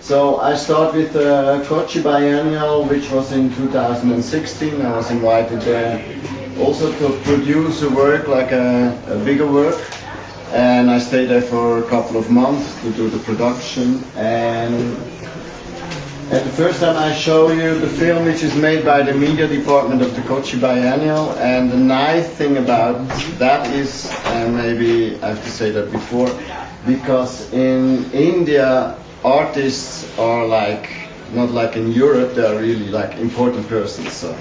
So I start with the Kochi Biennial, which was in 2016. I was invited there also to produce a work, like a bigger work. And I stayed there for a couple of months to do the production. And at the first time I show you the film which is made by the media department of the Kochi Biennial. And the nice thing about that is, and maybe I have to say that before, because in India artists are like, not like in Europe, they are really like important persons. So.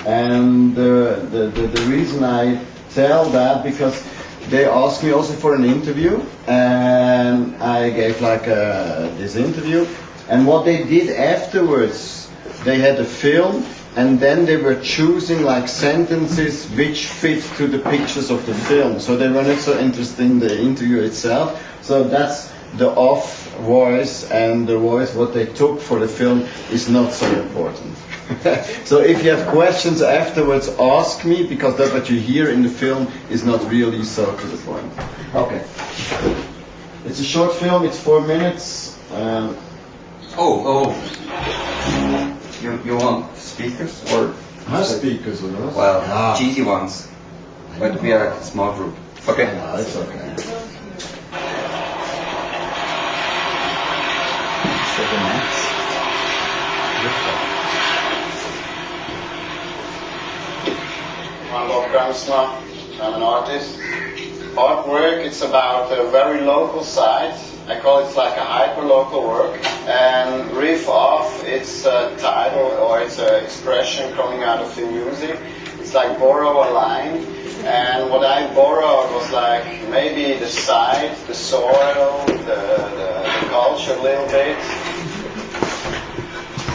And the reason I tell that, because they asked me also for an interview, and I gave like this interview. And what they did afterwards, they had a film, and then they were choosing like sentences which fit to the pictures of the film. So they were not so interested in the interview itself. So that's the off voice, and the voice what they took for the film is not so important. So if you have questions afterwards, ask me, because that what you hear in the film is not really so to the point. Okay. It's a short film, it's 4 minutes. You want speakers or? Speakers, or not? Well, cheesy ones. But we are a small group. Okay. No, it's okay. I'm Gramsma. I'm an artist. Artwork, it's about a very local site. I call it like a hyper-local work. And riff off, it's a title or it's an expression coming out of the music. It's like borrow a line. And what I borrowed was like maybe the site, the soil, the culture a little bit.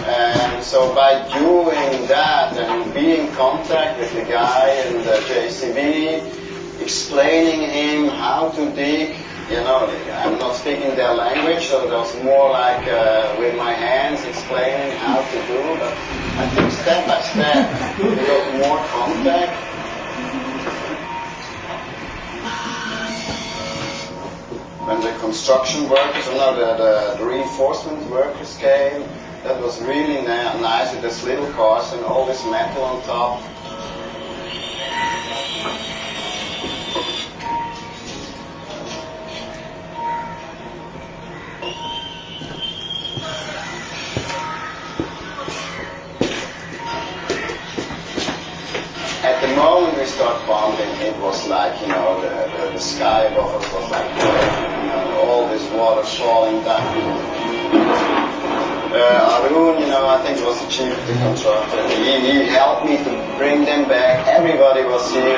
And so by doing that and being in contact with the guy in the JCB, explaining him how to dig, you know, I'm not speaking their language, so it was more like with my hands explaining how to do, but I think step by step we got more contact. When the construction workers, the reinforcement workers came, that was really nice with these little cars and all this metal on top. At the moment we start bumping, it was like, you know, the sky above us was like, you know, all this water falling down. Arun, you know, I think was the chief of the contractor. He helped me to bring them back. Everybody was here.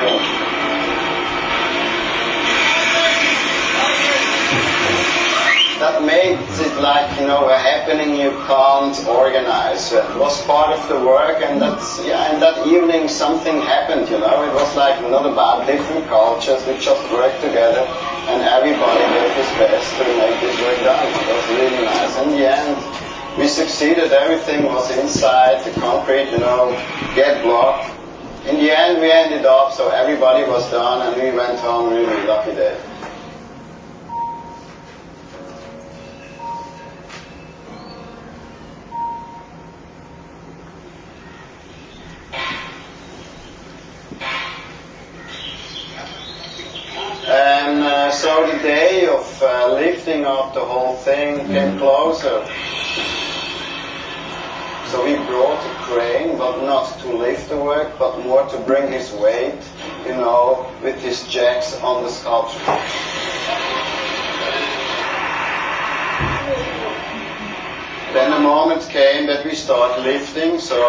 That made it like, you know, a happening you can't organize. It was part of the work, and that's, yeah, and that evening something happened, you know. It was like not about different cultures, we just worked together, and everybody gave his best to make this work done. It was really nice. In the end, we succeeded, everything was inside, the concrete, you know, get blocked. In the end we ended up, so everybody was done and we went home, really lucky day. And so the day of lifting up the whole thing came closer. So we brought a crane, but not to lift the work, but more to bring his weight, you know, with his jacks on the sculpture. Then the moment came that we start lifting, so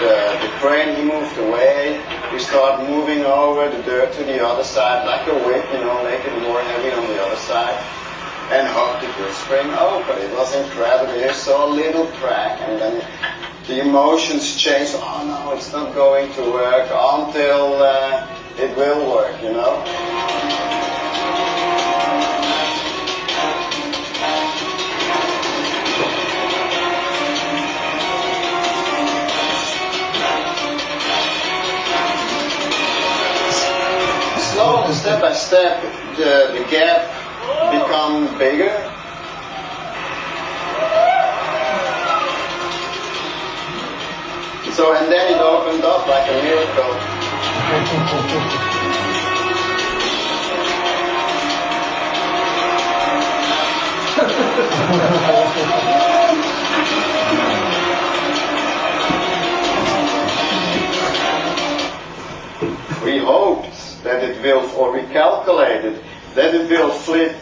the crane, he moved away, we start moving over the dirt to the other side, like a whip, you know, make it more heavy on the other side. And hope the good spring open. It was incredible. You saw a little crack, and then the emotions changed. Oh no, it's not going to work until it will work, you know. Slowly, step by step, the gap become bigger. So, and then it opened up like a miracle. We hoped that it will, or we calculated that it will flip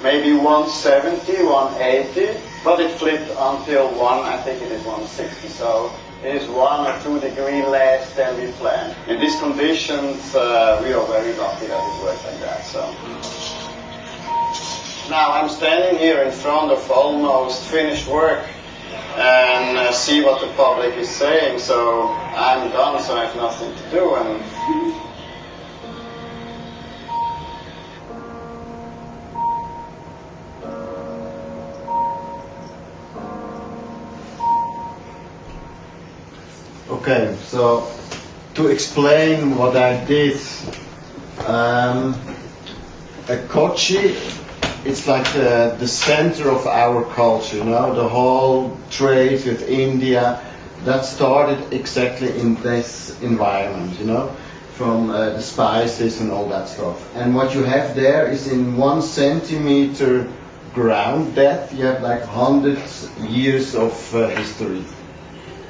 maybe 170, 180, but it flipped until I think it is 160. So it is 1 or 2 degrees less than we planned. In these conditions, we are very lucky that it worked like that. So now I'm standing here in front of almost finished work and see what the public is saying. So I'm done, so I have nothing to do. And okay, so to explain what I did, a kochi, it's like the center of our culture, you know, the whole trade with India, that started exactly in this environment, you know, from the spices and all that stuff. And what you have there is in 1 centimeter ground depth, you have like 100 years of history.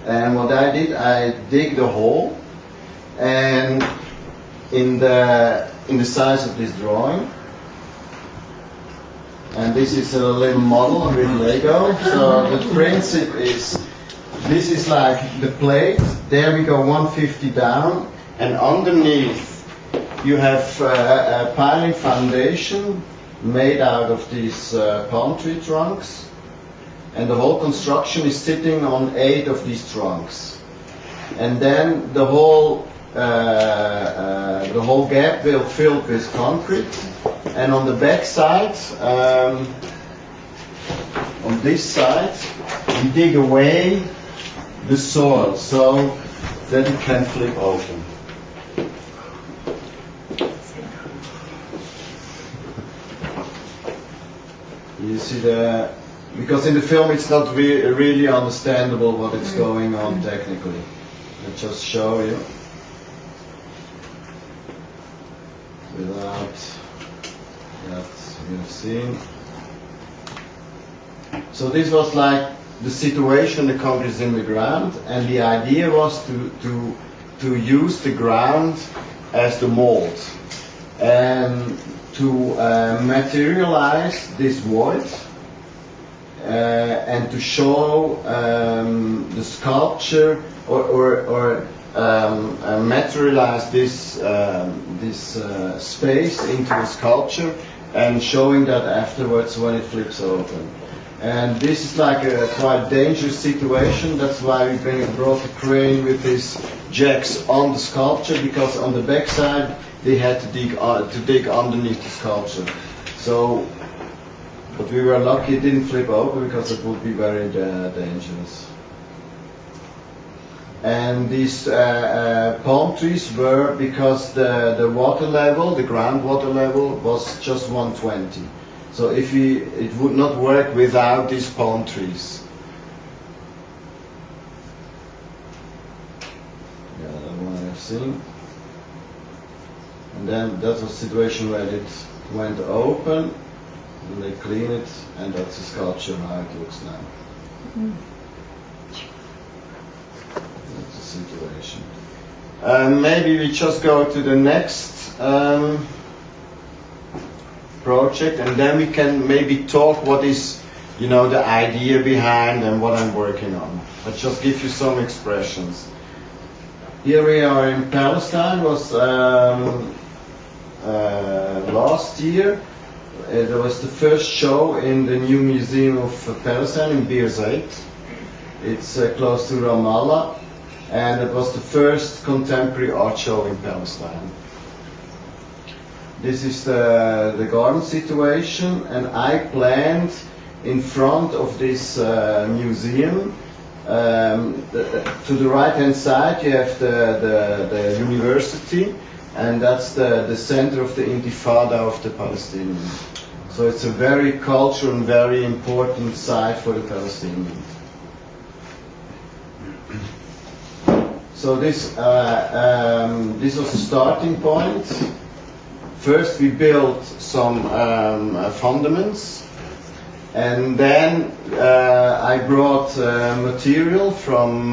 And what I did, I dig a hole, and in the size of this drawing, and this is a little model with Lego. So the principle is, this is like the plate. There we go 150 down, and underneath you have a piling foundation made out of these palm tree trunks. And the whole construction is sitting on 8 of these trunks, and then the whole gap will fill with concrete. And on the back side, on this side, we dig away the soil so that it can flip open. You see because in the film it's not really understandable what is going on technically. I'll just show you without that you've seen. So this was like the situation, the concrete is in the ground, and the idea was to use the ground as the mold and to materialize this void. And to show the sculpture or materialize this space into a sculpture, and showing that afterwards when it flips open. And this is like a quite dangerous situation. That's why we brought the crane with these jacks on the sculpture, because on the back side they had to dig underneath the sculpture. So. But we were lucky it didn't flip open, because it would be very dangerous. And these palm trees were, because the water level, the groundwater level, was just 120. So it would not work without these palm trees. Yeah, that one I've seen. And then that's a situation where it went open. And they clean it, and that's the sculpture how it looks now. That's the situation. Maybe we just go to the next project, and then we can maybe talk what is, you know, the idea behind and what I'm working on. I'll just give you some expressions. Here we are in Palestine. Was last year. There was the first show in the new Museum of Palestine in Bir Zayt. It's close to Ramallah, and it was the first contemporary art show in Palestine. This is the garden situation, and I planned in front of this museum. To the right hand side you have the university, and that's the center of the Intifada of the Palestinians. So it's a very cultural and very important site for the Palestinians. So this was the starting point. First we built some fundaments, and then I brought material from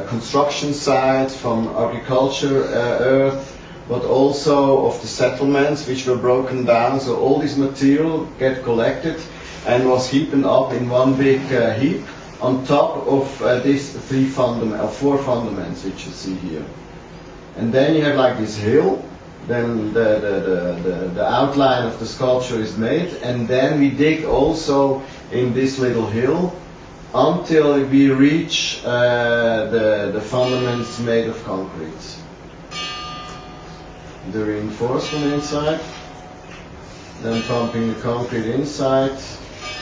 construction sites, from agriculture earth, but also of the settlements which were broken down. So all this material get collected and was heaped up in one big heap on top of these four fundaments which you see here. And then you have like this hill. Then the outline of the sculpture is made, and then we dig also in this little hill until we reach the fundaments made of concrete. The reinforcement inside, then pumping the concrete inside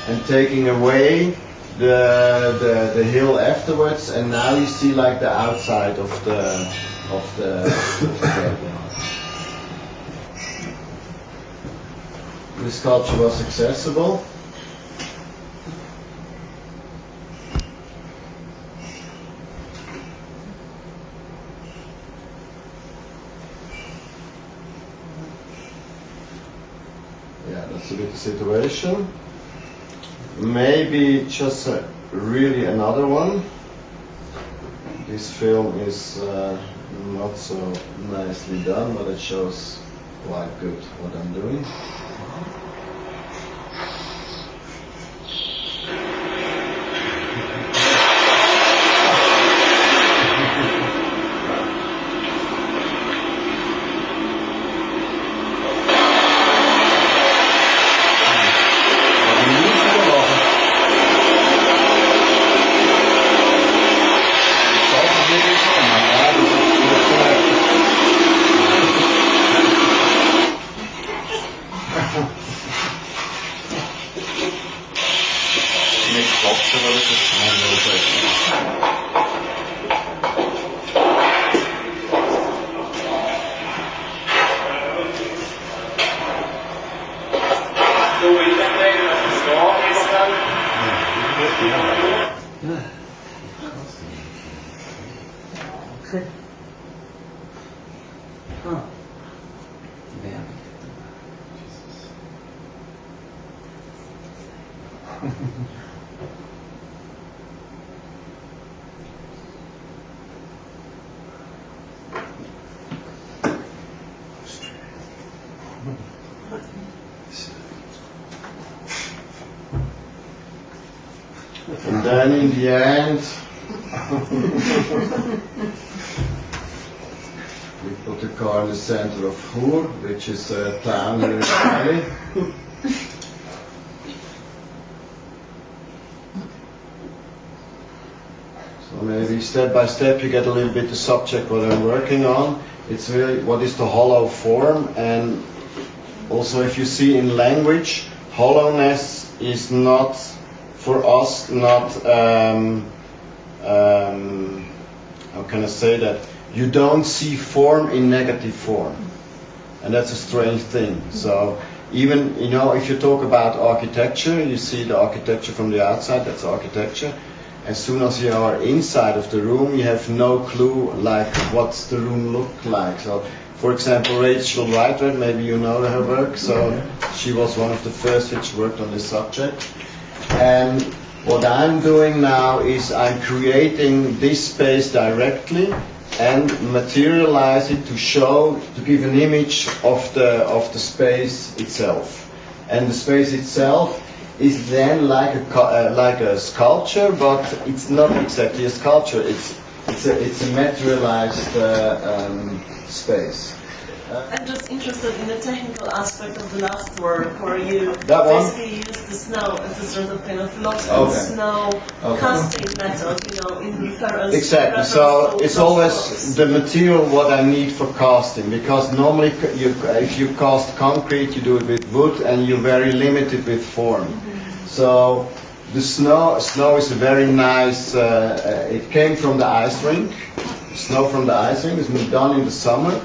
and taking away the hill afterwards, and now you see like the outside of the the sculpture was accessible. Yeah, that's a bit the situation. Maybe just really another one. This film is not so nicely done, but it shows quite good what I'm doing. And then in the end, we put the car in the center of Hur, which is a town here in the valley. So maybe step by step you get a little bit the subject what I'm working on. It's really what is the hollow form, and also if you see in language, hollowness is not, for us, not, how can I say that? You don't see form in negative form. And that's a strange thing. So even, you know, if you talk about architecture, you see the architecture from the outside, that's architecture. As soon as you are inside of the room, you have no clue like what's the room look like. So, for example, Rachel Whitehead, maybe you know her work, so she was one of the first which worked on this subject. And what I'm doing now is I'm creating this space directly and materialize it to show, to give an image of the space itself. And the space itself is then like a sculpture, but it's not exactly a sculpture. It's a materialized space. I'm just interested in the technical aspect of the last work, where you That one? basically use the snow as a sort of kind of lost in snow casting method, you know, in reference. Exactly. So it's always the material what I need for casting, because normally if you cast concrete, you do it with wood, and you're very limited with form. Mm-hmm. So the snow is a very nice. It came from the ice rink. Snow from the ice rink is done in the summer.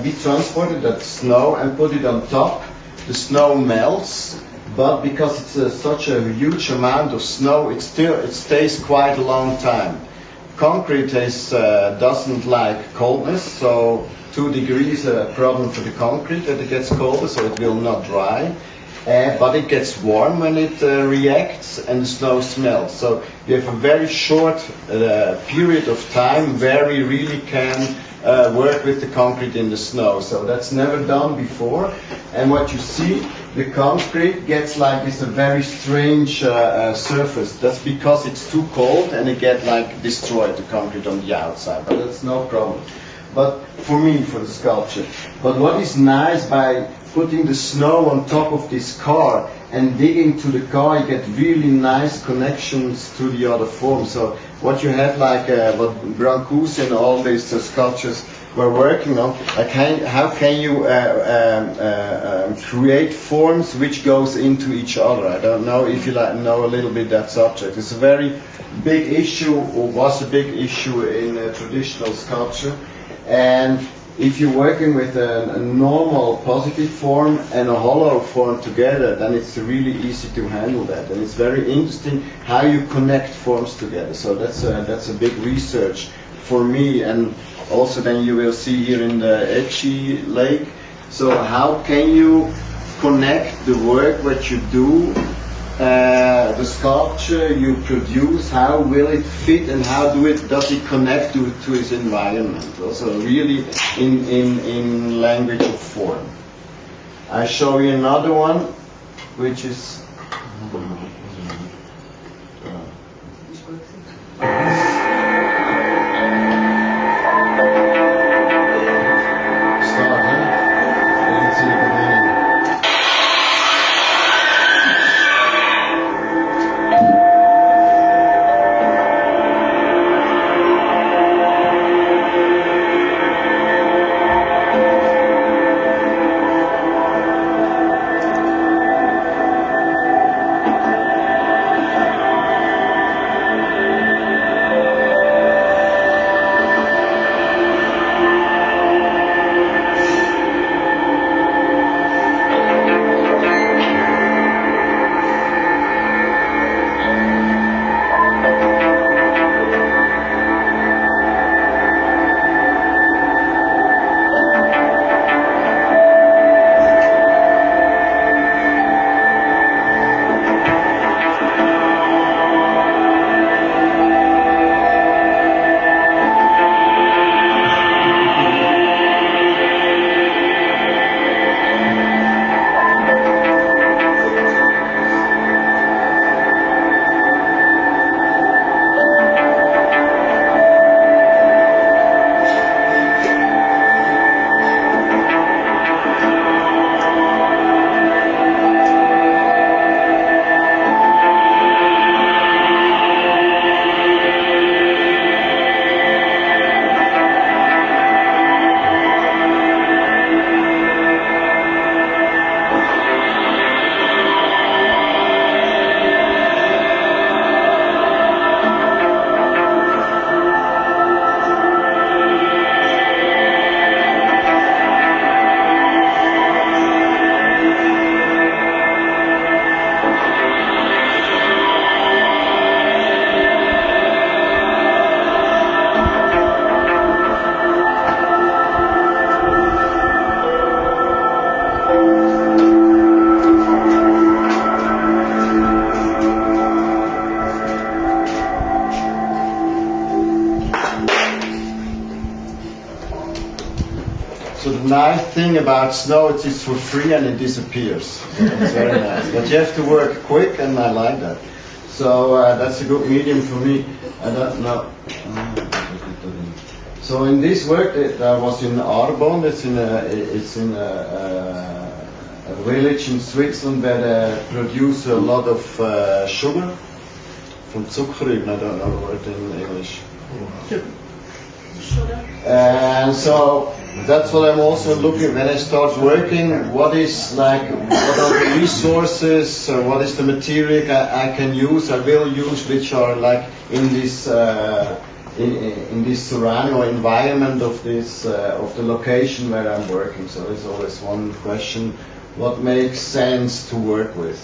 We transported that snow and put it on top. The snow melts, but because it's such a huge amount of snow, it stays quite a long time. concrete doesn't like coldness, so 2 degrees a problem for the concrete that it gets colder, so it will not dry. But it gets warm when it reacts, and the snow smelts. So we have a very short period of time where we really can work with the concrete in the snow. So that's never done before. And what you see, the concrete gets like this a very strange surface. That's because it's too cold and it gets like destroyed, the concrete on the outside. But that's no problem. But for me, for the sculpture. But what is nice by putting the snow on top of this car and digging to the car, you get really nice connections to the other forms. So what you have, like what Brancusi and all these sculptures were working on, like how can you create forms which goes into each other? I don't know if you know a little bit that subject. It's a very big issue, or was a big issue in traditional sculpture. And if you're working with a normal positive form and a hollow form together, then it's really easy to handle that. And it's very interesting how you connect forms together. So that's a big research for me. And also then you will see here in the Etchi Lake. So how can you connect the work what you do, the sculpture you produce, how will it fit and how does it connect to its environment? Also really in language of form. I show you another one, which is nice thing about snow, it is for free and it disappears. So it's very nice. But you have to work quick, and I like that. So that's a good medium for me. I don't know. So in this work, I was in Arbon. It's in a village in Switzerland where they produce a lot of sugar from Zuckerrüben. I don't know the word in English. And so that's what I'm also looking when I start working. What are the resources? What is the material I can use? I will use, which are like in this in this surrounding or environment of this of the location where I'm working. So there's always one question: what makes sense to work with?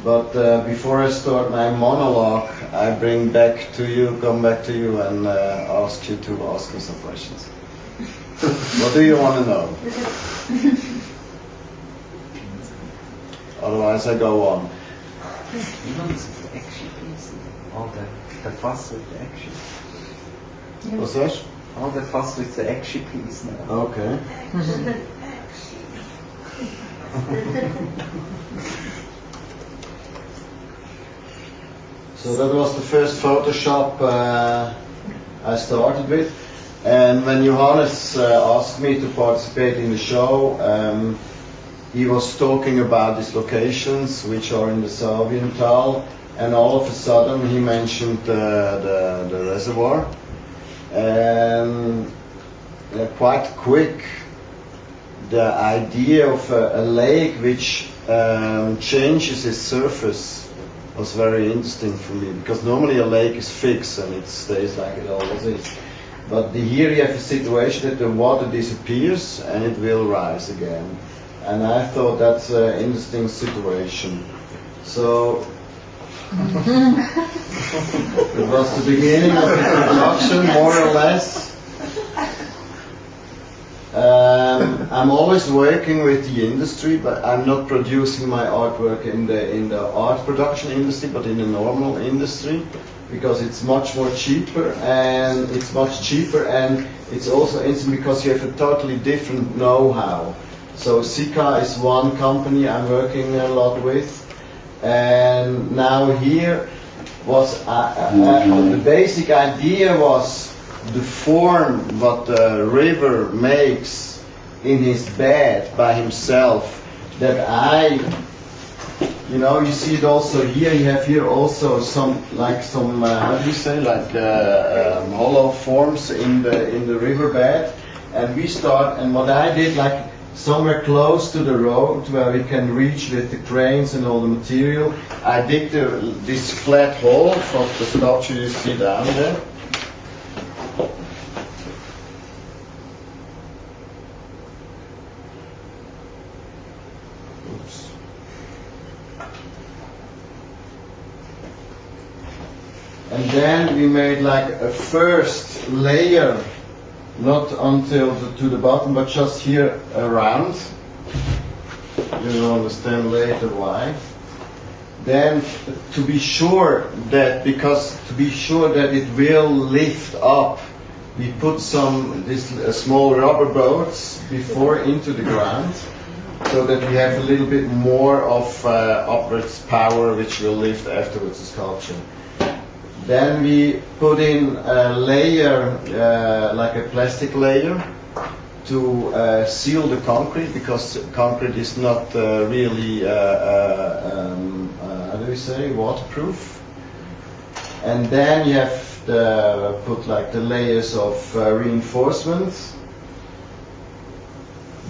But before I start my monologue, I come back to you and ask you to ask me some questions. What do you want to know? Otherwise I go on. All the fuss with the action. What's that? All the fuss with the action piece now. Okay. So that was the first Photoshop I started with. And when Johannes asked me to participate in the show, he was talking about these locations which are in the Salviental, and all of a sudden he mentioned the reservoir. And quite quick, the idea of a lake which changes its surface was very interesting for me, because normally a lake is fixed and it stays like it always is. But here you have a situation that the water disappears and it will rise again. And I thought that's an interesting situation. So it was the beginning of the production, more or less. I'm always working with the industry, but I'm not producing my artwork in the art production industry, but in the normal industry, because it's much more cheaper, and it's also instant because you have a totally different know-how. So Sika is one company I'm working a lot with, and now here was the basic idea was the form what the river makes in his bed by himself, that you see it also here. You have here also some how do you say, hollow forms in the riverbed, and what I did, like somewhere close to the road where we can reach with the cranes and all the material, I dig this flat hole from the sculpture you see down there. And then we made like a first layer, not until to the bottom, but just here around. You will understand later why. Then to be sure that it will lift up, we put small rubber boats before into the ground, so that we have a little bit more of upwards power, which will lift afterwards the sculpture. Then we put in a layer, like a plastic layer, to seal the concrete, because concrete is not really, how do we say, waterproof. And then you have put like the layers of reinforcements.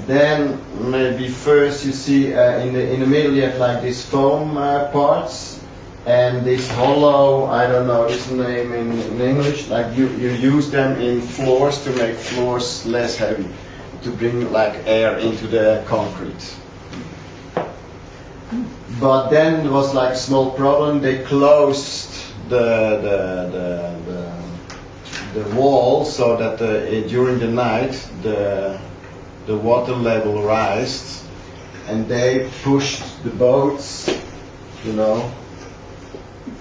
Then maybe first you see in the middle you have like these foam parts. And this hollow, I don't know its name in English, like you use them in floors to make floors less heavy, to bring like air into the concrete. But then there was like a small problem. They closed the wall so that during the night the water level rised, and they pushed the boats,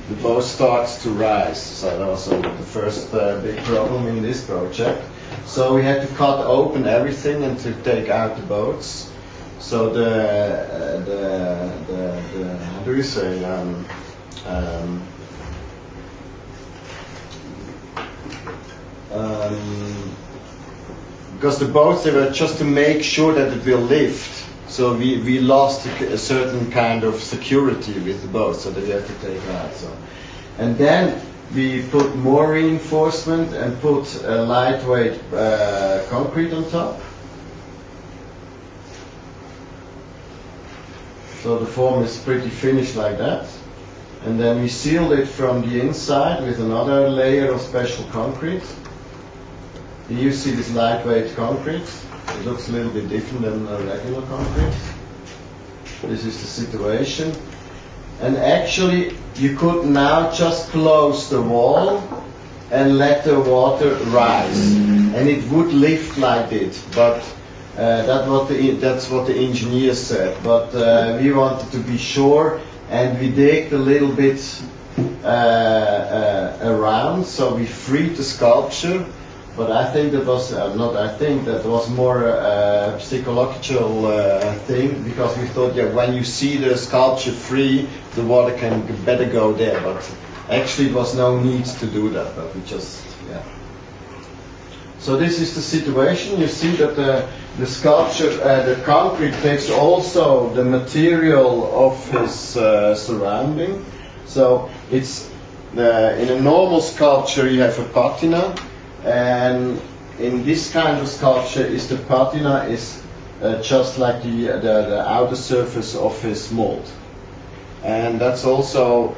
the boat starts to rise. So that was the first big problem in this project. So we had to cut open everything and to take out the boats. So how do you say, because the boats, they were just to make sure that it will lift. So we lost a certain kind of security with the boat, so that we have to take it out. So, and then we put more reinforcement and put a lightweight concrete on top. So the form is pretty finished like that. And then we sealed it from the inside with another layer of special concrete. Here you see this lightweight concrete. It looks a little bit different than regular concrete. This is the situation. And actually, you could now just close the wall and let the water rise, and it would lift like it. But that's what the engineer said. But we wanted to be sure, and we digged a little bit around, so we freed the sculpture. But I think that was that was more a psychological thing, because we thought, yeah, when you see the sculpture free, the water can better go there. But actually, it was no need to do that. But we just, yeah. So this is the situation. You see that the sculpture, the concrete takes also the material of his surrounding. So it's in a normal sculpture you have a patina. And in this kind of sculpture, the patina is just like the outer surface of his mold, and that's also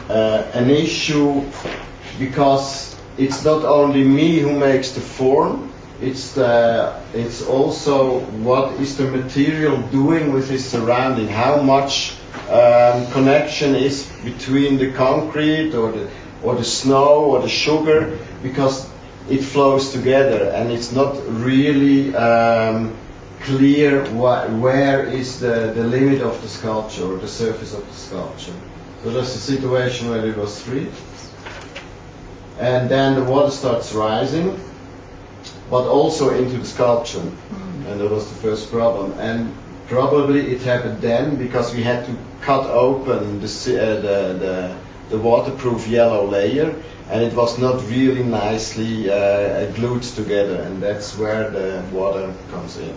an issue, because it's not only me who makes the form; it's also what is the material doing with his surrounding, how much connection is between the concrete or the snow or the sugar, because it flows together, and it's not really clear where is the limit of the sculpture or the surface of the sculpture. So that's the situation where it was free. And then the water starts rising, but also into the sculpture. And that was the first problem. And probably it happened then because we had to cut open the waterproof yellow layer, and it was not really nicely glued together, and that's where the water comes in.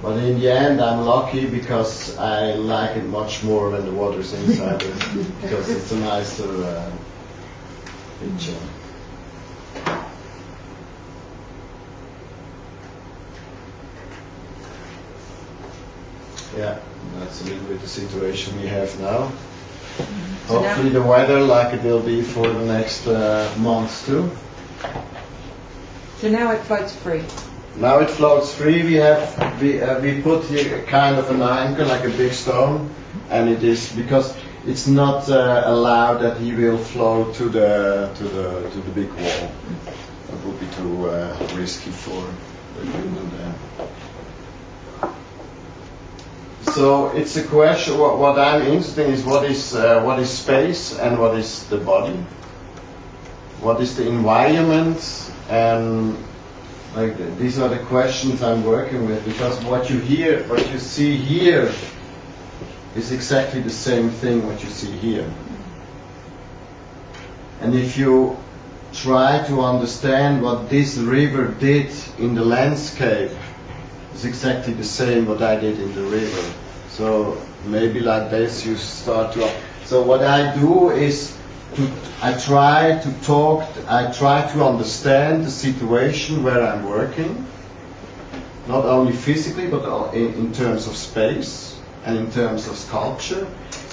But in the end, I'm lucky, because I like it much more when the water is inside it, because it's a nicer picture. Yeah, that's a little bit the situation we have now. So hopefully the weather like it will be for the next months too. So now it floats free. Now it floats free. We put here kind of an anchor, like a big stone, and it is because it's not allowed that he will float to the big wall. That would be too risky for the human there. So it's a question. What I'm interested in is what is space and what is the body. What is the environment, and like these are the questions I'm working with, because what you see here is exactly the same thing what you see here. And if you try to understand what this river did in the landscape, it's exactly the same what I did in the river. So maybe like this you start to. So what I do is I try to understand the situation where I'm working, not only physically but in terms of space and in terms of sculpture,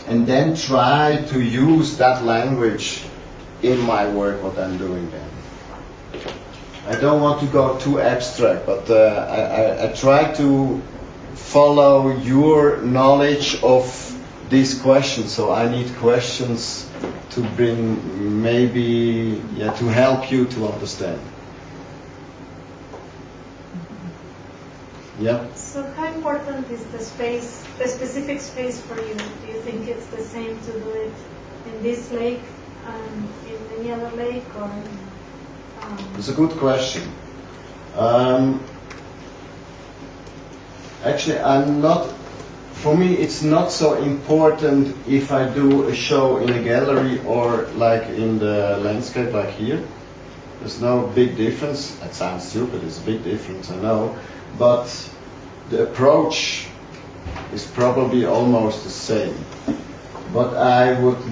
and then try to use that language in my work what I'm doing then. I don't want to go too abstract, but I try to follow your knowledge of these questions. So I need questions to bring, maybe, to help you to understand. Yeah. So how important is the space, the specific space for you? Do you think it's the same to do it in this lake and in any other lake, or? It's a good question. Actually, for me it's not so important if I do a show in a gallery or like in the landscape like here. There's no big difference. That sounds stupid, it's a big difference, I know. But the approach is probably almost the same. But I would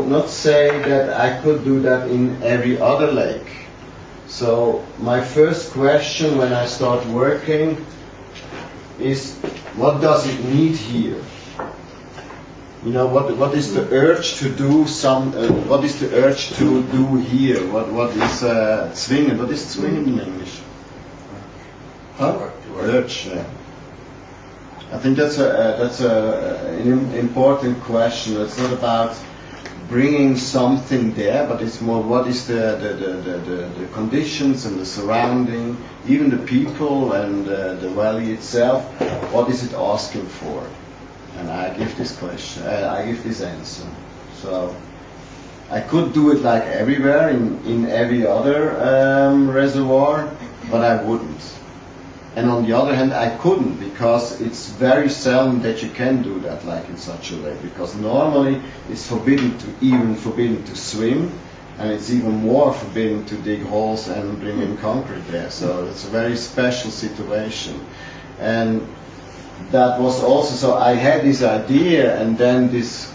not say that I could do that in every other lake. So my first question when I start working is, what does it need here? You know, what is the urge to do what is the urge to do here? What is zwingen? What is zwingen in English? Huh? Urge, yeah. I think that's an important question. It's not about bringing something there, but it's more what is the conditions and the surrounding, even the people and the valley itself. What is it asking for? And I give this question. I give this answer. So I could do it like everywhere in every other reservoir, but I wouldn't. And on the other hand, I couldn't, because it's very seldom that you can do that like in such a way, because normally it's forbidden to swim, and it's even more forbidden to dig holes and bring in concrete there. So it's a very special situation. And that was also, so I had this idea, and then these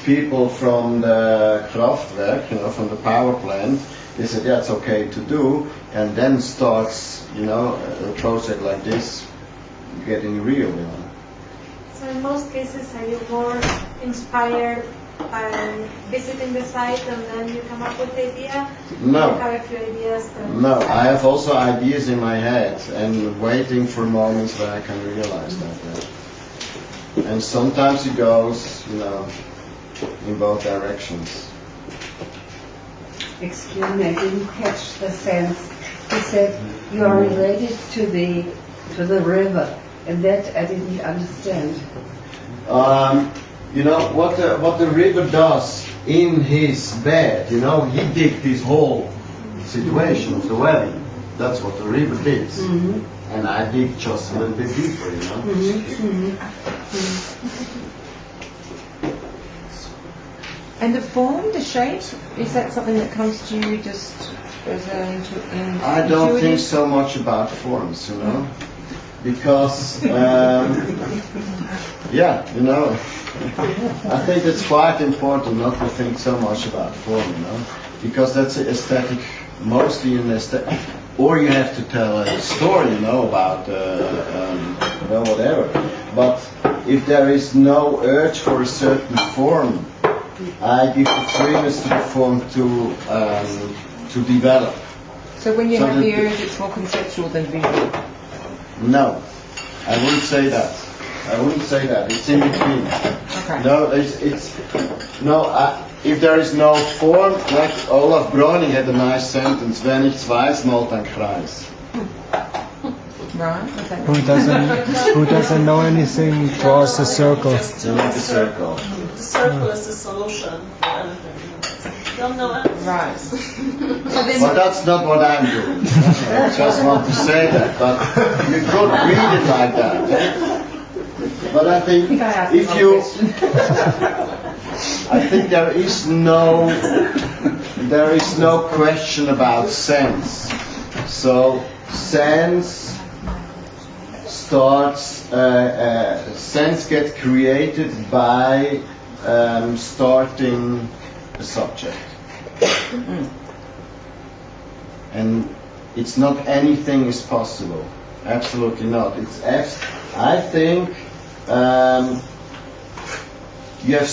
people from the Kraftwerk, from the power plant, they said, yeah, it's okay to do, and then starts, a project like this getting real, So in most cases, are you more inspired by visiting the site and then you come up with the idea? No. You have a few ideas. No, I have also ideas in my head and waiting for moments when I can realize that. Yeah. And sometimes it goes, in both directions. Excuse me, I didn't catch the sense. He said you are related to the river, and that I didn't understand. What the river does in his bed, he digged this whole situation of the valley. That's what the river did. Mm-hmm. And I dig just a little bit deeper, Mm-hmm. And the form, the shape, is that something that comes to you just as an I don't think so much about forms, because, I think it's quite important not to think so much about form, because that's aesthetic, mostly an aesthetic, or you have to tell a story, about, whatever. But if there is no urge for a certain form, I give the freedom to the form to develop. So when you have the urge, it's more conceptual than visual? No, I wouldn't say that. It's in between. Okay. No, if there is no form, like Olaf Browning had a nice sentence, wenn nichts weiß, malt ein Kreis. Right. Okay. Who doesn't know anything draws a circle. You make a circle. The circle is the solution for anything. You don't know anything. Right. But that's not what I'm doing. I just want to say that, but you could read it like that. But I think if you, I think there is no question about sense. So sense gets created by starting a subject. And it's not anything is possible. Absolutely not. I think you have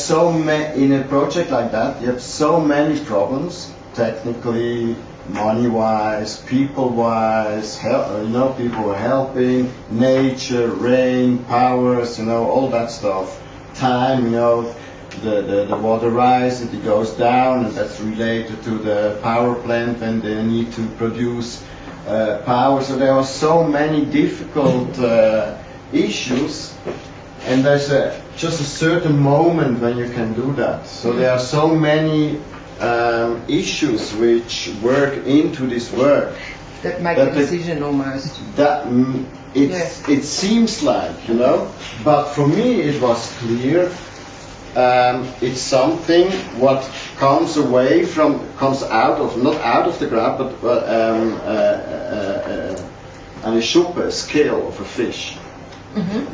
in a project like that, you have so many problems, technically, money-wise, people-wise, people helping, nature, rain, powers, all that stuff, time, the water rises, it goes down, and that's related to the power plant when they need to produce power. So there are so many difficult issues, and there's just a certain moment when you can do that. So there are so many issues which work into this work that make a decision almost. It seems like, but for me it was clear. It's something what comes out of, not out of the ground, but a scale of a fish. Mm-hmm.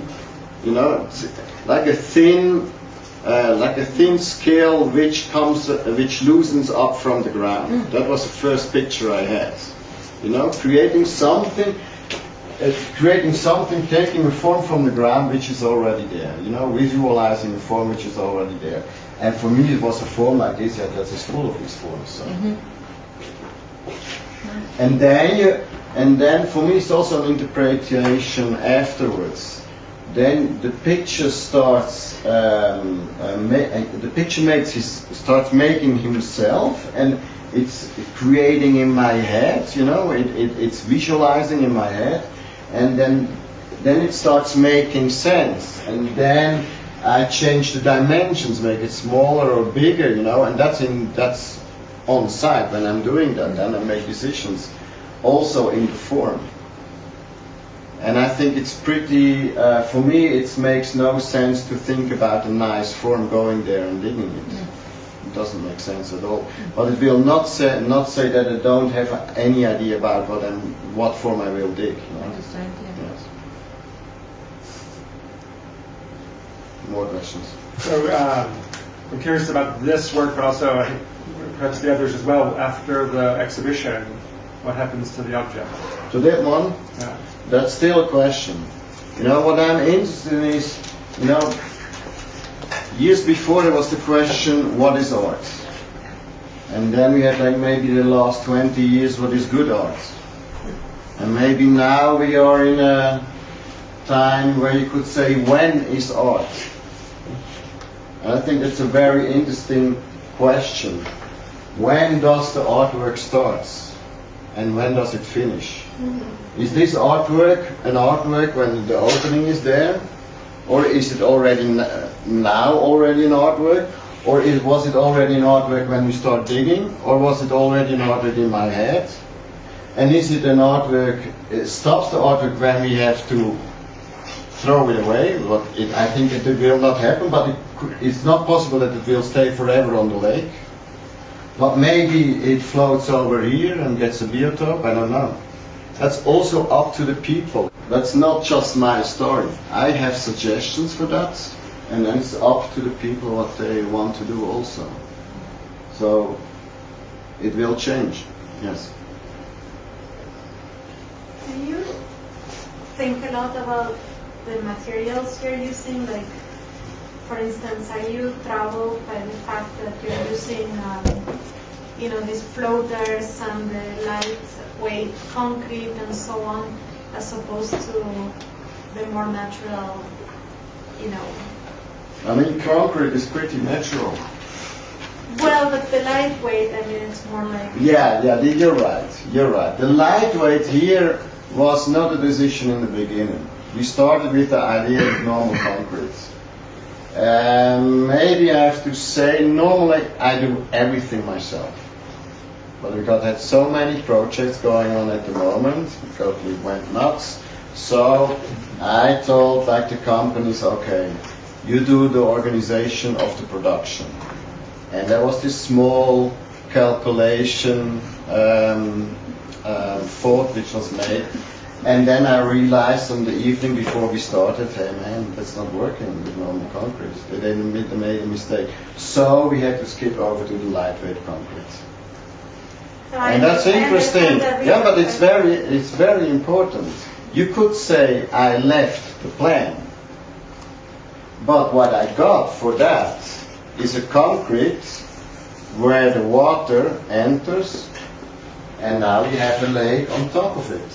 It's like a thin scale which loosens up from the ground. Mm. That was the first picture I had. Creating something, taking a form from the ground which is already there. Visualizing a form which is already there. And for me, it was a form like this that is full of these forms. So. Mm-hmm. And then for me, it's also an interpretation afterwards. then the picture starts. The picture starts making himself, and it's creating in my head. You know, it's visualizing in my head, and then it starts making sense, and then I change the dimensions, make it smaller or bigger. You know, and that's on site when I'm doing that. Then I make decisions, also in the form. And I think it's pretty, for me, it makes no sense to think about a nice form going there and digging it. It doesn't make sense at all. But it will not say that I don't have any idea about what form I will dig. You know? I understand, yeah. Yes. More questions? So I'm curious about this work, but also I think perhaps the others as well. After the exhibition, what happens to the object? To that one? Yeah. That's still a question. You know, what I'm interested in is, you know, years before there was the question, what is art? And then we had like maybe the last 20 years, what is good art? And maybe now we are in a time where you could say, when is art? And I think that's a very interesting question. When does the artwork start? And when does it finish? Is this artwork an artwork when the opening is there? Or is it already now already an artwork? Or was it already an artwork when we start digging? Or was it already an artwork in my head? And is it an artwork, stops the artwork when we have to throw it away? I think it will not happen, but it's not possible that it will stay forever on the lake. But maybe it floats over here and gets a biotope, I don't know. That's also up to the people. That's not just my story. I have suggestions for that, and then it's up to the people what they want to do also. So it will change, yes. Do you think a lot about the materials you're using? Like, for instance, are you troubled by the fact that you're using you know, these floaters and the lightweight concrete and so on, as opposed to the more natural, you know? I mean, concrete is pretty natural. Well, but the lightweight, I mean, it's more like... Yeah, you're right. The lightweight here was not a decision in the beginning. We started with the idea of normal concrete. Maybe I have to say, normally I do everything myself. But we had so many projects going on at the moment, because we went nuts. So I told like the companies, okay, you do the organization of the production. And there was this small calculation thought which was made. And then I realized on the evening before we started, hey man, that's not working with normal concrete. They made a mistake. So we had to skip over to the lightweight concrete. So And that's interesting. Yeah, but it's very important. You could say I left the plan. But what I got for that is a concrete where the water enters, and now you have a lake on top of it.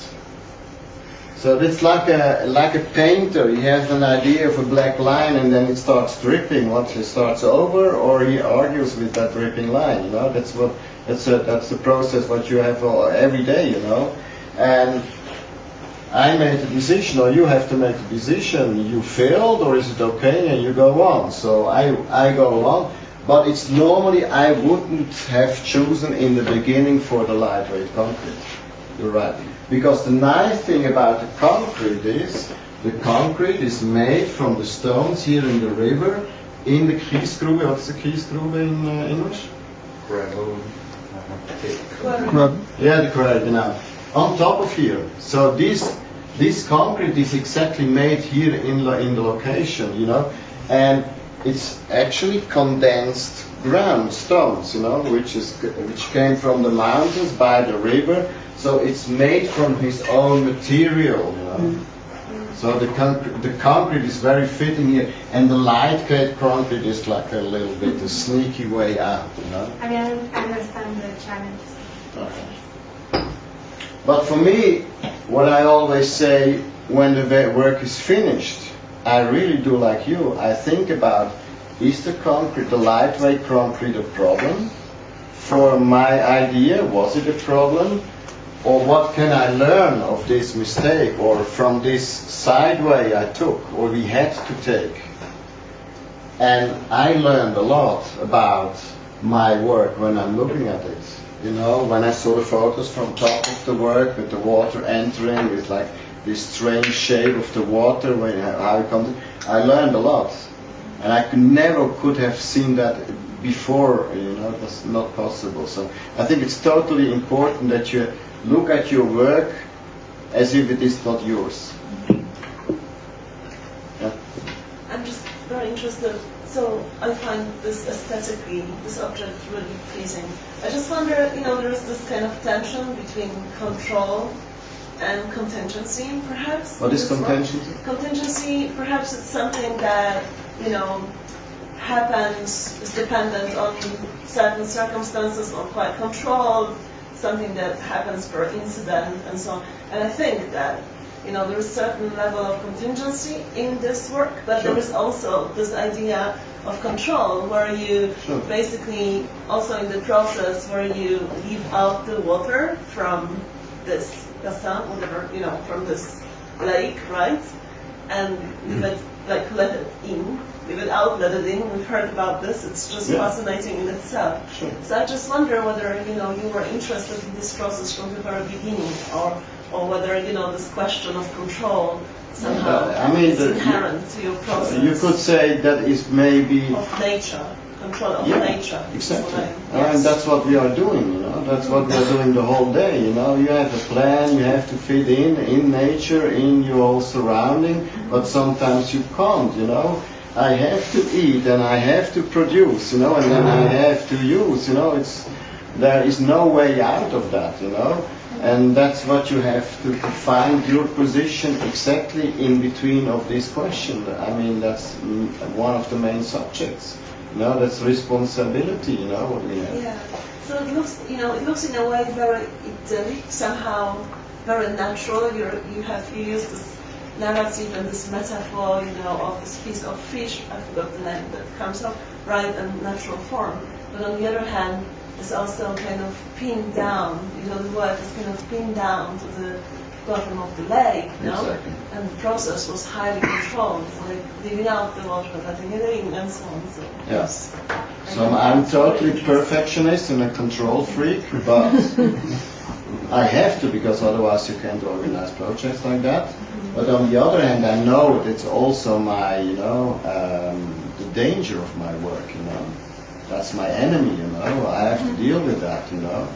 So it's like a painter. He has an idea of a black line, and then it starts dripping once he starts over, or he argues with that dripping line. You know, that's the process what you have every day. You know, and I made a decision, or you have to make a decision. You failed, or is it okay? And you go on. So I go on. But it's normally I wouldn't have chosen in the beginning for the lightweight concrete. You're right. Because the nice thing about the concrete is made from the stones here in the river in the kiesgrube. What's the kiesgrube in English? Gravel. Yeah, the correct, you know. On top of here. So this concrete is exactly made here in the location, you know, and it's actually condensed ground stones, you know, which came from the mountains by the river. So it's made from his own material, you know. So the concrete is very fitting here, and the lightweight concrete is like a little bit a sneaky way out, you know. I mean, I understand the challenge. Okay. But for me, what I always say when the work is finished, I really do like you. I think about, is the concrete, the lightweight concrete, a problem? For my idea, was it a problem? Or what can I learn of this mistake, or from this sideway I took, or we had to take? And I learned a lot about my work when I'm looking at it. You know, when I saw the photos from top of the work with the water entering, with like this strange shape of the water, how it comes, I learned a lot. And I never could have seen that before, you know, it was not possible. So I think it's totally important that you look at your work as if it is not yours. Yeah. I'm just very interested. So I find this aesthetically, this object really pleasing. I just wonder, you know, there's this kind of tension between control and contingency, perhaps. What is contingency? Contingency, perhaps it's something that, you know, happens, is dependent on certain circumstances, or quite controlled, something that happens per incident and so on. And I think that, you know, there is a certain level of contingency in this work, but there is also this idea of control, where you basically, also in the process, where you leave out the water from this bassin, whatever, you know, from this lake, right? And let it in, leave it out, let it in. We've heard about this. It's just fascinating in itself. Sure. So I just wonder whether, you know, you were interested in this process from the very beginning, or whether, you know, this question of control somehow is inherent to your process. You could say that is maybe of nature, control of nature. Exactly. And that's what we are doing, you know. That's what we are doing the whole day, you know. You have a plan, you have to fit in nature, in your whole surrounding, but sometimes you can't, you know. I have to eat and I have to produce, you know, and then I have to use, you know. There is no way out of that, you know. And that's what you have to find your position exactly in between of this question. I mean, that's one of the main subjects. You know, that's responsibility, you know, what we have. Yeah. So it looks, you know, it looks in a way very idyllic, somehow very natural. You use this narrative and this metaphor, you know, of this piece of fish, I forgot the name, that comes up right in natural form. But on the other hand, it's also kind of pinned down, you know, the work is kind of pinned down to the bottom of the lake, you know? Exactly. And the process was highly controlled, like leaving out the water, letting it in, and so on. So, yes. So I'm totally perfectionist and a control freak, but I have to, because otherwise you can't organize projects like that. But on the other hand, I know it's also my, you know, the danger of my work, you know. That's my enemy, you know. I have to deal with that, you know.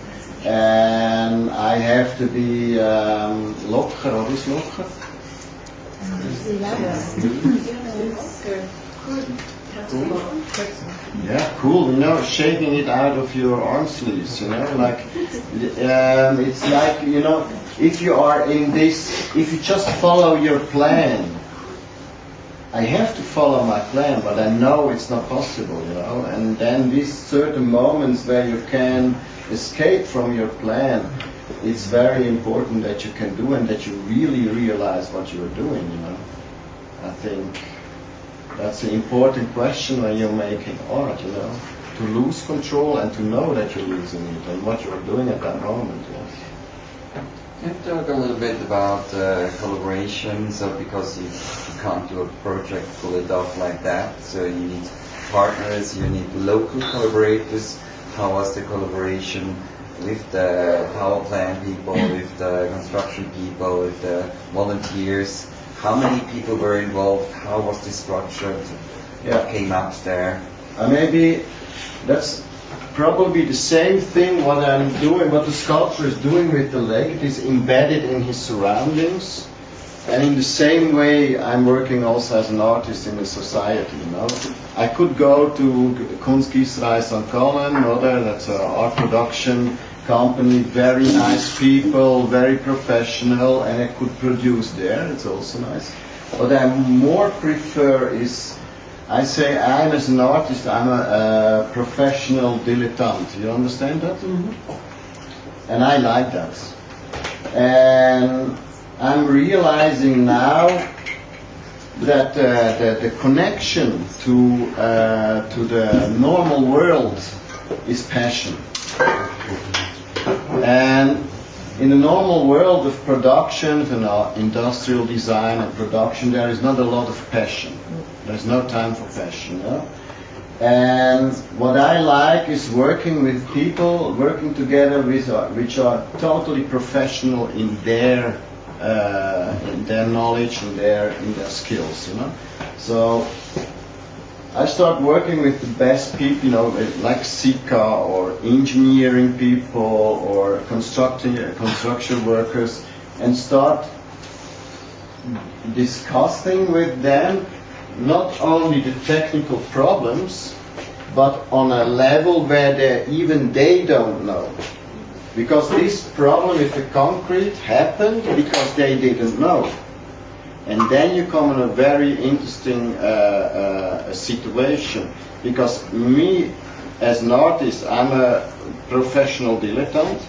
And I have to be locker, what is locker? Yeah, cool, you know, shaking it out of your arm sleeves, you know, like, it's like, you know, if you are in this, if you just follow your plan, I have to follow my plan, but I know it's not possible, you know, and then these certain moments where you can escape from your plan, it's very important that you can do and that you really realize what you're doing, you know. I think that's an important question when you're making art, you know, to lose control and to know that you're losing it and what you're doing at that moment, yes. Can you talk a little bit about collaboration? So because you can't do a project, pull it off like that, so you need partners, you need local collaborators. How was the collaboration with the power plant people, with the construction people, with the volunteers? How many people were involved? How was this structured? What came out there? Maybe that's probably the same thing what I'm doing, what the sculptor is doing with the lake. It is embedded in his surroundings. And in the same way, I'm working also as an artist in the society, you know. I could go to Kunstgießerei St. Gallen, that's an art production company, very nice people, very professional, and I could produce there, it's also nice. What I more prefer is, I say I'm as an artist, I'm a professional dilettante. You understand that? Mm-hmm. And I like that. And I'm realizing now that the connection to the normal world is passion. And in the normal world of production, industrial design and production, there is not a lot of passion. There's no time for passion. No? And what I like is working with people, working together with which are totally professional in their knowledge and in their skills. You know, so I start working with the best people, you know, like Sika or engineering people or construction workers, and start discussing with them not only the technical problems, but on a level where even they don't know. Because this problem with the concrete happened because they didn't know. And then you come in a very interesting situation. Because me, as an artist, I'm a professional dilettante.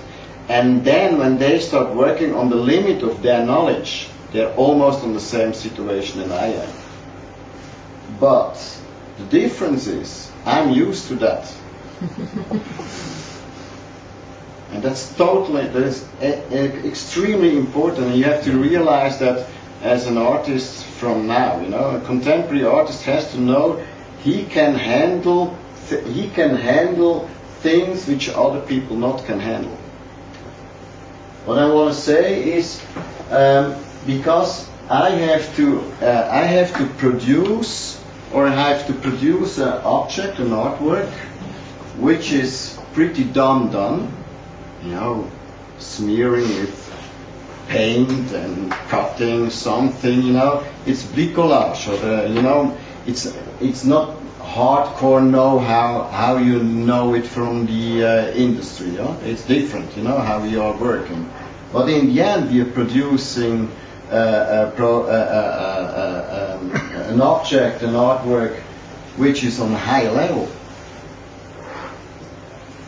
And then when they start working on the limit of their knowledge, they're almost in the same situation than I am. But the difference is, I'm used to that. And that's extremely important. And you have to realize that as an artist from now, you know, a contemporary artist has to know he can handle things which other people not can handle. What I want to say is, because I have to produce an object, an artwork, which is pretty dumb done, you know, smearing with paint and cutting something, you know, it's bricolage, or you know, it's not hardcore how you know it from the industry, you know? It's different, you know, how we are working. But in the end, we are producing an object, an artwork, which is on a high level.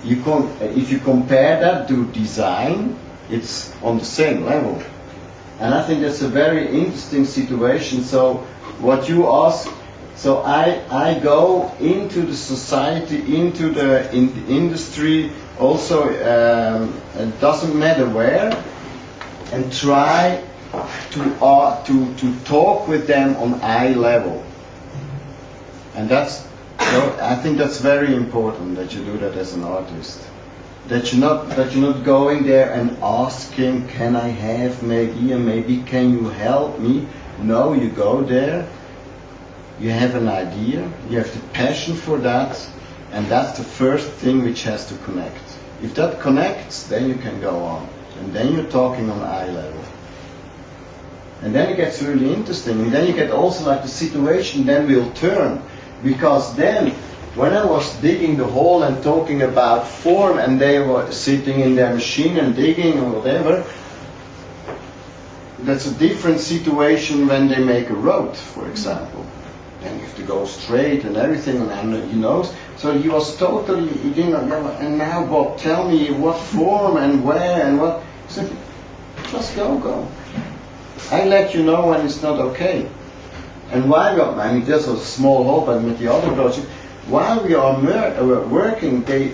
If you compare that to design, it's on the same level. And I think that's a very interesting situation. So what you ask, so I go into the society, into the industry, also it doesn't matter where, and try to talk with them on eye level. And I think that's very important that you do that as an artist. That you're not going there and asking, can I have maybe can you help me? No, you go there, you have an idea, you have the passion for that, and that's the first thing which has to connect. If that connects, then you can go on. And then you're talking on eye level. And then it gets really interesting. And then you get also like the situation then will turn. Because then, when I was digging the hole and talking about form, and they were sitting in their machine and digging or whatever, that's a different situation when they make a road, for example. Then you have to go straight and everything, and he knows. So he was totally, he didn't know, and now Bob, tell me what form and where and what. I said, just go. I let you know when it's not okay. And while we are, I mean, there's a small hole, but with the other project, while we are working, they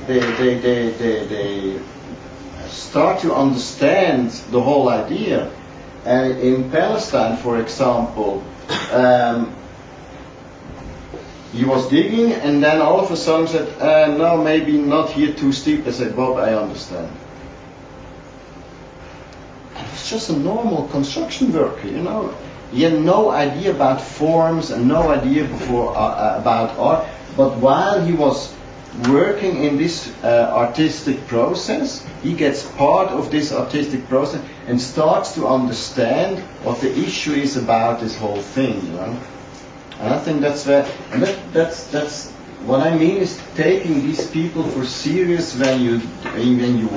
start to understand the whole idea. And in Palestine, for example, he was digging, and then all of a sudden said, no, maybe not here too steep. I said, Bob, I understand. And it was just a normal construction worker, you know. He had no idea about forms and no idea before about art. But while he was working in this artistic process, he gets part of this artistic process and starts to understand what the issue is about this whole thing, you know. And I think that's where, and that's what I mean is taking these people for serious when you're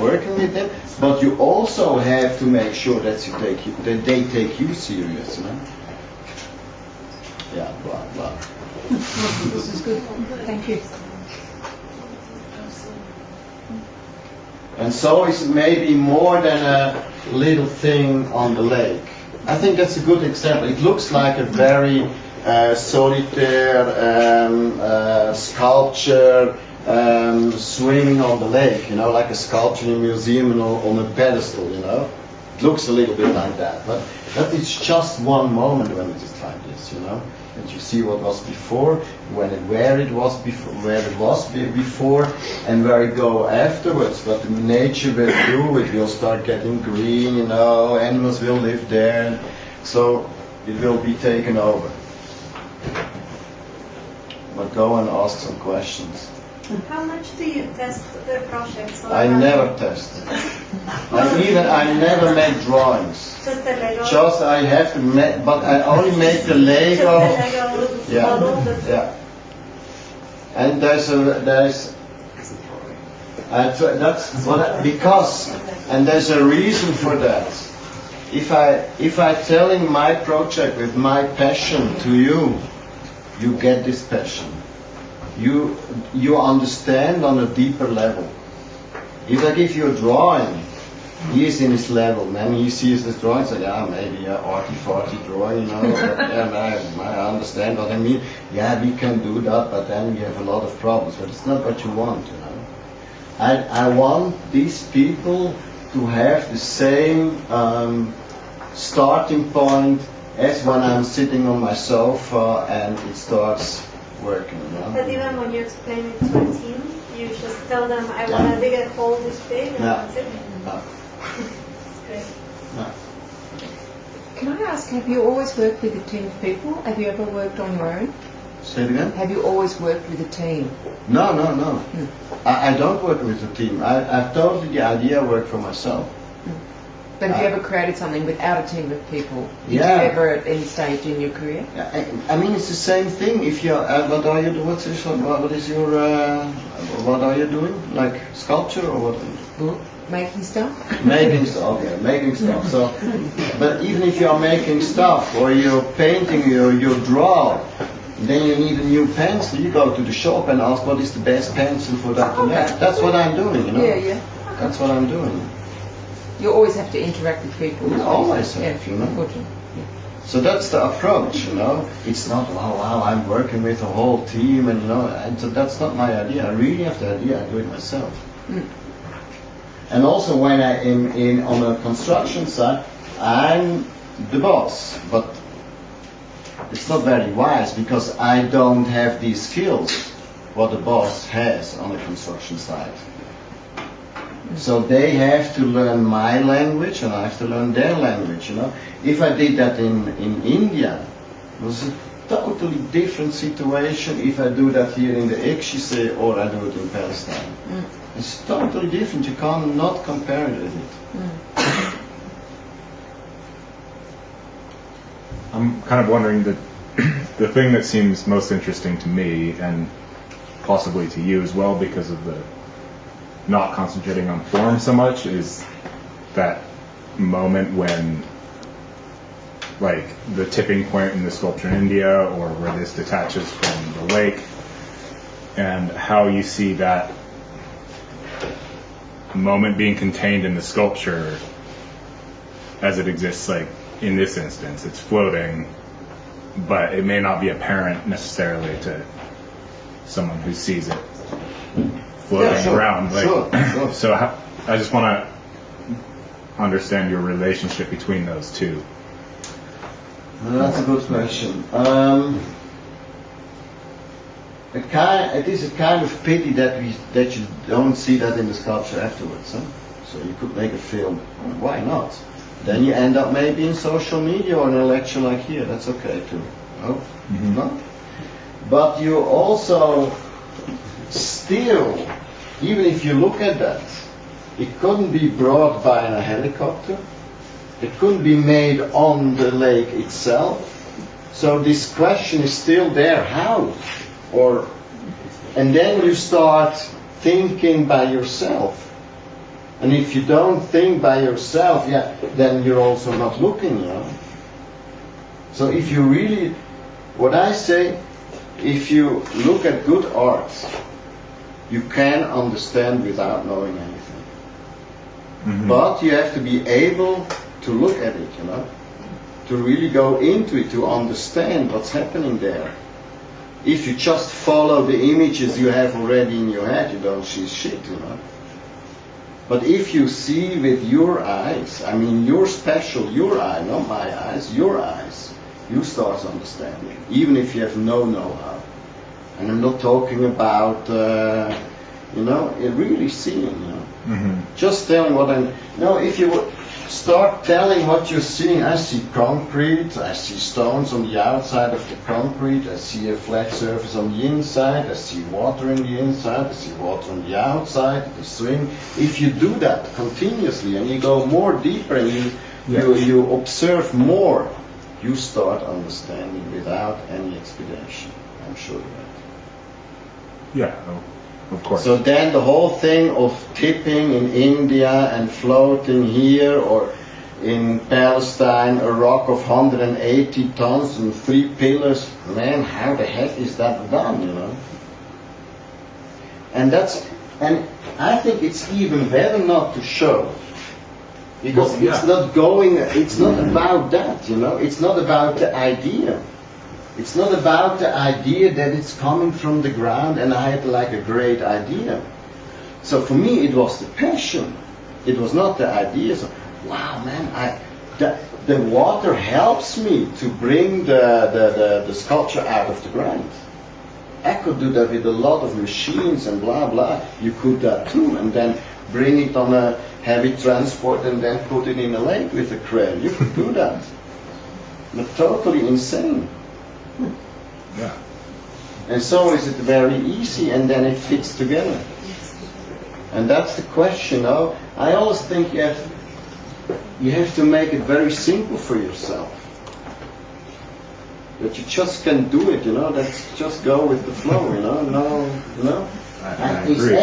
working with them, but you also have to make sure that they take you serious, you know. Yeah, blah blah. This is good. Thank you. And so it's maybe more than a little thing on the lake. I think that's a good example. It looks like a very solitaire, sculpture, swimming on the lake, you know, like a sculpture in a museum on a pedestal, you know. It looks a little bit like that, but that is just one moment when it is like this, you know. And you see what was before, where it was before, and where it go afterwards. What the nature will do, it will start getting green, you know. Animals will live there, so it will be taken over. But go and ask some questions. How much do you test the projects? I never test. I never make drawings. Just the Lego? Just I have to make, but I only make the Lego. Just the Lego model? Yeah. And that's what because, and there's a reason for that. If I telling my project with my passion to you, you get this passion. You understand on a deeper level. If I give you a drawing, he is in his level, man. He sees this drawing, so yeah, maybe a arty-farty drawing, you know. But, yeah, I understand what I mean. Yeah, we can do that, but then we have a lot of problems. But it's not what you want, you know. I want these people to have the same starting point as when I'm sitting on my sofa and it starts working, you know? But even when you explain it to a team, you just tell them, I want to dig a hole this big, and that's it. It's great. Can I ask, have you always worked with a team of people? Have you ever worked on your own? Say it again? Have you always worked with a team? No. I don't work with a team. I've totally the idea I work for myself. But have you ever created something without a team of people? Did you Yeah. ever at any stage in your career? I mean, it's the same thing. If you, what are you doing? What are you doing? Like sculpture or what? Making stuff? Making stuff, yeah, making stuff. So, but even if you are making stuff or you're painting, you draw, then you need a new pencil. You go to the shop and ask what is the best pencil for that. Okay. That's what I'm doing, you know. Yeah. That's what I'm doing. You always have to interact with people. Always have, you know. Good. So that's the approach, you know. It's not, wow, I'm working with a whole team, and you know, and so that's not my idea. I really have the idea, I do it myself. And also when I am on a construction site, I'm the boss, but it's not very wise because I don't have these skills what the boss has on a construction site. So they have to learn my language and I have to learn their language, you know. If I did that in India, it was a totally different situation if I do that here in the Ekshise or I do it in Palestine. It's totally different. You cannot compare it with it. I'm kind of wondering that the thing that seems most interesting to me and possibly to you as well because of the not concentrating on form so much is that moment when like the tipping point in the sculpture in India or where this detaches from the lake and how you see that moment being contained in the sculpture as it exists like in this instance it's floating but it may not be apparent necessarily to someone who sees it floating around. Like, Sure. So I just want to understand your relationship between those two. That's a good question. It is a kind of pity that you don't see that in the sculpture afterwards. Huh? So you could make a film. Why not? Then you end up maybe in social media or in a lecture like here. That's okay too. No? No? But you also still, even if you look at that, it couldn't be brought by a helicopter. It couldn't be made on the lake itself. So this question is still there. How? And then you start thinking by yourself. And if you don't think by yourself, then you're also not looking, you know. So if you really, what I say, if you look at good art, you can understand without knowing anything. But you have to be able to look at it, you know. to really go into it, to understand what's happening there. If you just follow the images you have already in your head, you don't see shit, you know. But if you see with your eyes, I mean your special, your eye, not my eyes, your eyes, you start understanding, even if you have no know-how. And I'm not talking about, you know, really seeing, you know. Mm-hmm. Just telling what I'm, you know, if you would start telling what you're seeing, I see concrete, I see stones on the outside of the concrete, I see a flat surface on the inside, I see water in the inside, I see water on the outside, the swing. If you do that continuously and you go more deeper and you observe more, you start understanding without any explanation. I'm sure of that. Yeah, of course. So then the whole thing of tipping in India and floating here, or in Palestine, a rock of 180 tons and 3 pillars, man, how the heck is that done, you know? And I think it's even better not to show. Because it's not about that, you know, it's not about the idea. It's not about the idea that it's coming from the ground and I had like a great idea. So for me it was the passion. It was not the idea. So, wow, man, the water helps me to bring the sculpture out of the ground. I could do that with a lot of machines and blah blah. You could that too, and then bring it on a heavy transport and then put it in a lake with a crane. You could do that. But totally insane. Yeah. And so is it very easy, and then it fits together. And that's the question. Now, I always think you have to make it very simple for yourself. That you just can do it, you know. That's just go with the flow, you know. No, you know. I It's agree.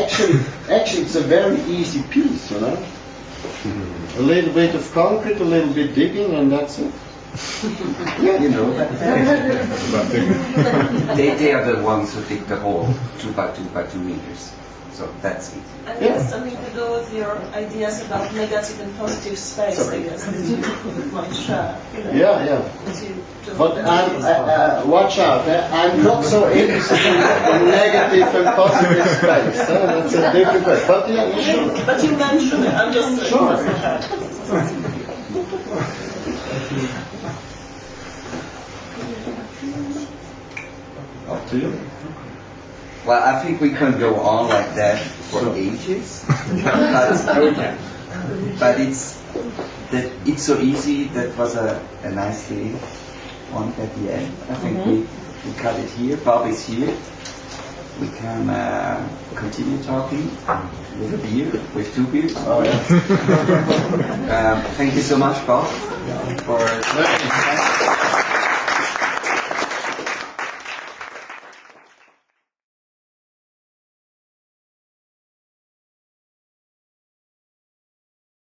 actually, it's a very easy piece, you know. A little bit of concrete, a little bit digging, and that's it. Yeah, you know that. About digging. They are the ones who dig the hole 2 by 2 by 2 meters. So that's it. And it has something to do with your ideas about negative and positive space, I guess. That you put much, you know, Yeah. But watch out, I'm not so interested in negative and positive space. That's a different way. But yeah, sure. But you mentioned it, I'm just Sure. Up to you. Well, I think we can go on like that for ages. But it's so easy. That was a nice day one at the end. I think we cut it here. Bob is here. We can continue talking with a beer, with 2 beers. Oh yeah. Thank you so much, Bob, for